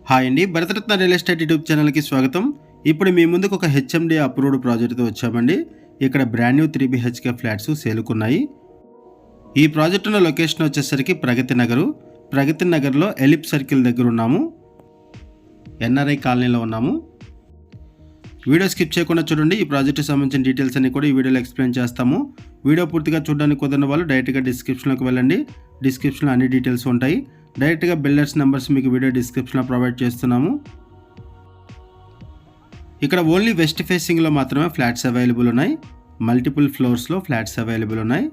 Hi అండి, Bharat Ratna real estate YouTube ఛానల్కి స్వాగతం. ఇప్పుడు మీ ముందుకు ఒక హెచ్ఎండి అప్రూవ్డ్ ప్రాజెక్ట్తో వచ్చామండి. ఇక్కడ బ్రాండ్ న్యూ 3 BHK ఫ్లాట్స్ సేలుకున్నాయి. ఈ ప్రాజెక్ట్ ఉన్న లొకేషన్ వచ్చేసరికి ప్రగతి నగర్లో ఎలిప్ సర్కిల్ దగ్గర ఉన్నాము. ఎన్ఆర్ఐ కాలనీలో ఉన్నాము. వీడియో స్కిప్ చేయకుండా చూడండి. ఈ ప్రాజెక్ట్కి సంబంధించిన డీటెయిల్స్ అన్ని కూడా ఈ వీడియోలో ఎక్స్ప్లెయిన్ చేస్తాము. వీడియో పూర్తిగా చూడడానికి కుదరని వాళ్ళు డైరెక్ట్గా డిస్క్రిప్షన్లోకి వెళ్ళండి. డిస్క్రిప్షన్లో అన్ని డీటెయిల్స్ ఉంటాయి. డైరెక్ట్గా బిల్డర్స్ నెంబర్స్ మీకు వీడియో డిస్క్రిప్షన్లో ప్రొవైడ్ చేస్తున్నాము. ఇక్కడ ఓన్లీ వెస్ట్ ఫేసింగ్లో మాత్రమే ఫ్లాట్స్ అవైలబుల్ ఉన్నాయి. మల్టిపుల్ ఫ్లోర్స్లో ఫ్లాట్స్ అవైలబుల్ ఉన్నాయి.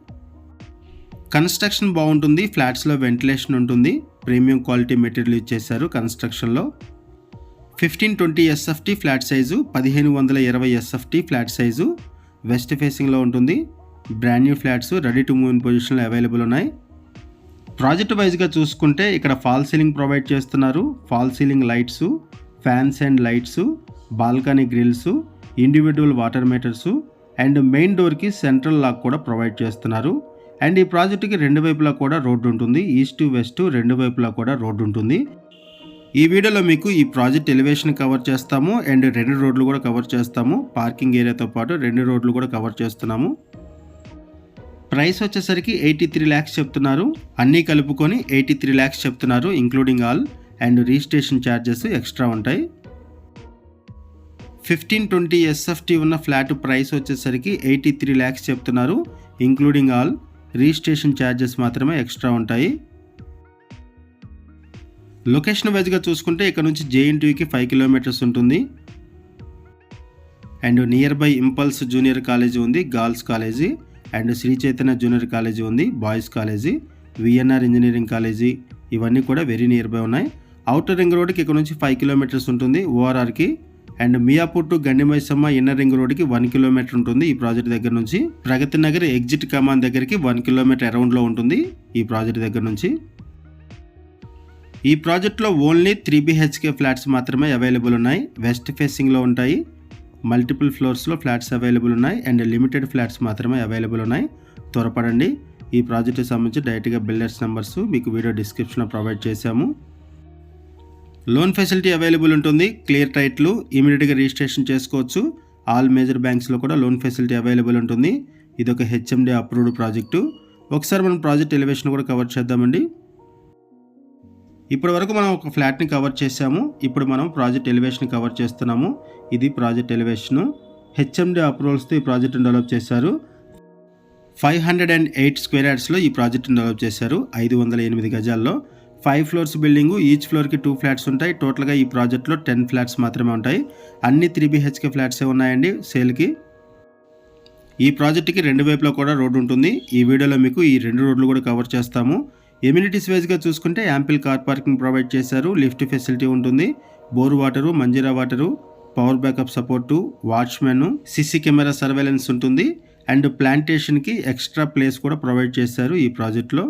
కన్స్ట్రక్షన్ బాగుంటుంది. ఫ్లాట్స్లో వెంటిలేషన్ ఉంటుంది. ప్రీమియం క్వాలిటీ మెటీరియల్ యూజ్ చేశారు కన్స్ట్రక్షన్లో. 1520 SFT flat size, 1520 SFT flat size west ఫేసింగ్లో ఉంటుంది. Brand new flats ready to move in పొజిషన్లో అవైలబుల్ ఉన్నాయి. ప్రాజెక్ట్ వైజ్గా చూసుకుంటే ఇక్కడ ఫాల్ సీలింగ్ ప్రొవైడ్ చేస్తున్నారు. Fall ceiling lights, fans and lights, balcony grills, individual water meters and main డోర్కి central lock కూడా ప్రొవైడ్ చేస్తున్నారు. అండ్ ఈ ప్రాజెక్టుకి రెండు వైపులా కూడా రోడ్డు ఉంటుంది. ఈస్ట్ వెస్ట్ రెండు వైపులా కూడా రోడ్డు ఉంటుంది. ఈ వీడియోలో మీకు ఈ ప్రాజెక్ట్ ఎలివేషన్ కవర్ చేస్తాము అండ్ 2 రోడ్లు కూడా కవర్ చేస్తాము. పార్కింగ్ ఏరియాతో పాటు 2 రోడ్లు కూడా కవర్ చేస్తున్నాము. ప్రైస్ వచ్చేసరికి 83 lakhs చెప్తున్నారు. అన్నీ కలుపుకొని 83 lakhs చెప్తున్నారు, including all. And registration charges extra ఉంటాయి. 1520 SFT ఉన్న ఫ్లాట్ ప్రైస్ వచ్చేసరికి 83 lakhs చెప్తున్నారు, ఇంక్లూడింగ్ ఆల్. రిజిస్ట్రేషన్ ఛార్జెస్ మాత్రమే ఎక్స్ట్రా ఉంటాయి. లొకేషన్ వైజ్గా చూసుకుంటే ఇక్కడ నుంచి JNTUకి 5 kilometers ఉంటుంది. And near by Impulse junior college ఉంది, girls college. And Sri Chaitanya junior college ఉంది, boys college. VNR engineering college, ఇవన్నీ కూడా వెరీ నియర్ బై ఉన్నాయి. అవుటర్ రింగ్ రోడ్కి ఇక్కడ నుంచి 5 kilometers ఉంటుంది ORRకి. And Miyapur to Gandimaisamma inner ring రోడ్కి 1 kilometer ఉంటుంది ఈ ప్రాజెక్ట్ దగ్గర నుంచి. ప్రగతి నగర్ ఎగ్జిట్ కమాన్ దగ్గరికి 1 kilometer అరౌండ్లో ఉంటుంది ఈ ప్రాజెక్ట్ దగ్గర నుంచి. ఈ ప్రాజెక్ట్లో ఓన్లీ 3 BHK ఫ్లాట్స్ మాత్రమే అవైలబుల్ ఉన్నాయి. వెస్ట్ ఫేసింగ్లో ఉంటాయి. మల్టిపుల్ ఫ్లోర్స్లో ఫ్లాట్స్ అవైలబుల్ ఉన్నాయి. అండ్ లిమిటెడ్ ఫ్లాట్స్ మాత్రమే అవైలబుల్ ఉన్నాయి. త్వరపడండి. ఈ ప్రాజెక్ట్కి సంబంధించి డైరెక్ట్గా బిల్డర్స్ నెంబర్స్ మీకు వీడియో డిస్క్రిప్షన్లో ప్రొవైడ్ చేశాము. లోన్ ఫెసిలిటీ అవైలబుల్ ఉంటుంది. క్లియర్ టైట్లు, ఇమీడియట్గా రిజిస్ట్రేషన్ చేసుకోవచ్చు. ఆల్ మేజర్ బ్యాంక్స్లో కూడా లోన్ ఫెసిలిటీ అవైలబుల్ ఉంటుంది. ఇది ఒక HMD అప్రూవ్డ్ ప్రాజెక్టు. ఒకసారి మనం ప్రాజెక్ట్ ఎలివేషన్ కూడా కవర్ చేద్దామండి. ఇప్పటి వరకు మనం ఒక ఫ్లాట్ని కవర్ చేసాము. ఇప్పుడు మనం ప్రాజెక్ట్ ఎలివేషన్ కవర్ చేస్తున్నాము. ఇది ప్రాజెక్ట్ ఎలివేషను. HMD అప్రూవల్స్తో ఈ ప్రాజెక్ట్ని డెవలప్ చేశారు. 508 square yardsలో ఈ ప్రాజెక్ట్ని డెవలప్ చేశారు. 508 గజాల్లో 5 floors బిల్డింగు. ఈచ్ ఫ్లోర్కి 2 flats ఉంటాయి. టోటల్గా ఈ ప్రాజెక్ట్లో 10 flats మాత్రమే ఉంటాయి. అన్ని 3 BHK ఫ్లాట్సే ఉన్నాయండి సేల్కి. ఈ ప్రాజెక్ట్కి రెండు వైపులా కూడా రోడ్డు ఉంటుంది. ఈ వీడియోలో మీకు ఈ 2 రోడ్లు కూడా కవర్ చేస్తాము. ఎమ్యూనిటీస్ వైజ్గా చూసుకుంటే యాంపిల్ కార్ పార్కింగ్ ప్రొవైడ్ చేశారు. లిఫ్ట్ ఫెసిలిటీ ఉంటుంది. Bore water, Manjira water, power backup support, watchmen, CC camera surveillance ఉంటుంది. అండ్ ప్లాంటేషన్కి ఎక్స్ట్రా ప్లేస్ కూడా ప్రొవైడ్ చేశారు ఈ ప్రాజెక్ట్లో.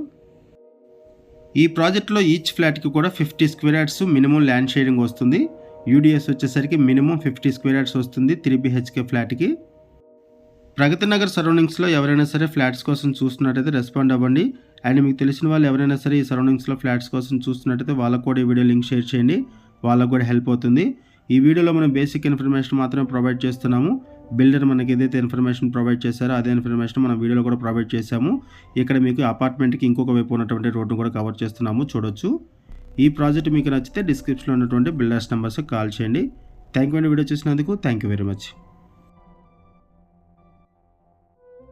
ఈ ప్రాజెక్ట్లో ఈచ్ ఫ్లాట్కి కూడా 50 square yards minimum land sharing వస్తుంది. UDS వచ్చేసరికి మినిమం 50 square yards వస్తుంది 3 BHK ఫ్లాట్కి. ప్రగతి నగర్ సరౌండింగ్స్లో ఎవరైనా సరే ఫ్లాట్స్ కోసం చూస్తున్నట్టయితే రెస్పాండ్ అవ్వండి. అండ్ మీకు తెలిసిన వాళ్ళు ఎవరైనా సరే ఈ సరౌండింగ్స్లో ఫ్లాట్స్ కోసం చూస్తున్నట్టయితే వాళ్ళకు కూడా ఈ వీడియో లింక్ షేర్ చేయండి. వాళ్ళకు కూడా హెల్ప్ అవుతుంది. ఈ వీడియోలో మనం బేసిక్ ఇన్ఫర్మేషన్ మాత్రమే ప్రొవైడ్ చేస్తున్నాము. బిల్డర్ మనకి ఏదైతే ఇన్ఫర్మేషన్ ప్రొవైడ్ చేశారో అదే ఇన్ఫర్మేషన్ మనం వీడియోలో కూడా ప్రొవైడ్ చేశాము. ఇక్కడ మీకు అపార్ట్మెంట్కి ఇంకొక వైపు ఉన్నటువంటి రోడ్డు కూడా కవర్ చేస్తున్నాము, చూడొచ్చు. ఈ ప్రాజెక్ట్ మీకు నచ్చితే డిస్క్రిప్షన్లో ఉన్నటువంటి బిల్డర్స్ నెంబర్స్ కాల్ చేయండి. థ్యాంక్ యూ అండి వీడియో చూసినందుకు. Thank you very much.